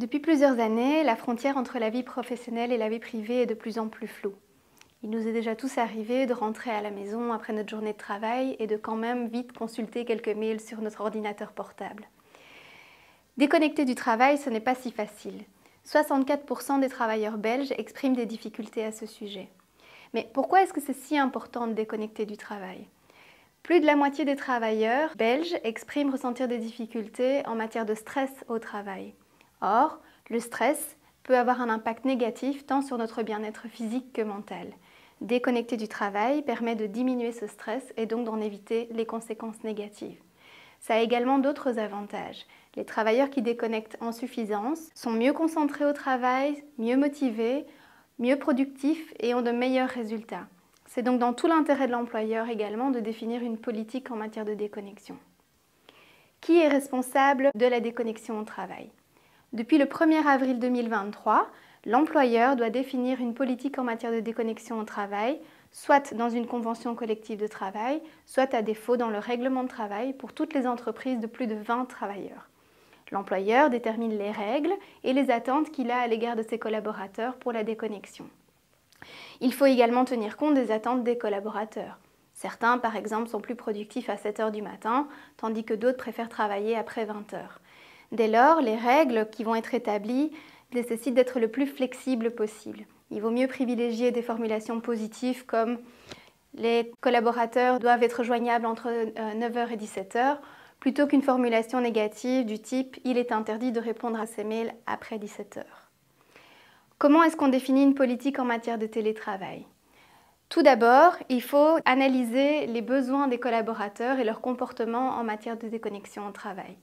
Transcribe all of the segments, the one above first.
Depuis plusieurs années, la frontière entre la vie professionnelle et la vie privée est de plus en plus floue. Il nous est déjà tous arrivé de rentrer à la maison après notre journée de travail et de quand même vite consulter quelques mails sur notre ordinateur portable. Déconnecter du travail, ce n'est pas si facile. 64% des travailleurs belges expriment des difficultés à ce sujet. Mais pourquoi est-ce que c'est si important de déconnecter du travail ? Plus de la moitié des travailleurs belges expriment ressentir des difficultés en matière de stress au travail. Or, le stress peut avoir un impact négatif tant sur notre bien-être physique que mental. Déconnecter du travail permet de diminuer ce stress et donc d'en éviter les conséquences négatives. Ça a également d'autres avantages. Les travailleurs qui déconnectent en suffisance sont mieux concentrés au travail, mieux motivés, mieux productifs et ont de meilleurs résultats. C'est donc dans tout l'intérêt de l'employeur également de définir une politique en matière de déconnexion. Qui est responsable de la déconnexion au travail ? Depuis le 1er avril 2023, l'employeur doit définir une politique en matière de déconnexion au travail, soit dans une convention collective de travail, soit à défaut dans le règlement de travail pour toutes les entreprises de plus de 20 travailleurs. L'employeur détermine les règles et les attentes qu'il a à l'égard de ses collaborateurs pour la déconnexion. Il faut également tenir compte des attentes des collaborateurs. Certains, par exemple, sont plus productifs à 7 h du matin, tandis que d'autres préfèrent travailler après 20 h. Dès lors, les règles qui vont être établies nécessitent d'être le plus flexible possible. Il vaut mieux privilégier des formulations positives comme les collaborateurs doivent être joignables entre 9 h et 17 h plutôt qu'une formulation négative du type « il est interdit de répondre à ces mails après 17 h ». Comment est-ce qu'on définit une politique en matière de télétravail ? Tout d'abord, il faut analyser les besoins des collaborateurs et leur comportement en matière de déconnexion au travail.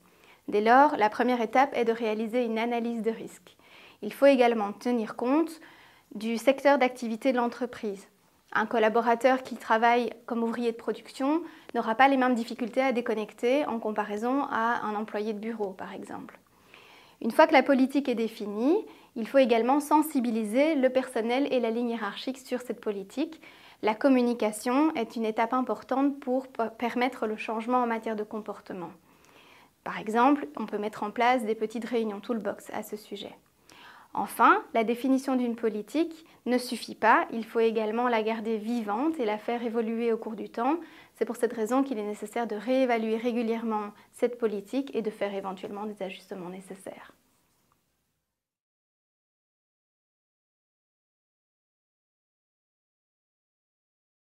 Dès lors, la première étape est de réaliser une analyse de risque. Il faut également tenir compte du secteur d'activité de l'entreprise. Un collaborateur qui travaille comme ouvrier de production n'aura pas les mêmes difficultés à déconnecter en comparaison à un employé de bureau, par exemple. Une fois que la politique est définie, il faut également sensibiliser le personnel et la ligne hiérarchique sur cette politique. La communication est une étape importante pour permettre le changement en matière de comportement. Par exemple, on peut mettre en place des petites réunions toolbox à ce sujet. Enfin, la définition d'une politique ne suffit pas, il faut également la garder vivante et la faire évoluer au cours du temps. C'est pour cette raison qu'il est nécessaire de réévaluer régulièrement cette politique et de faire éventuellement des ajustements nécessaires.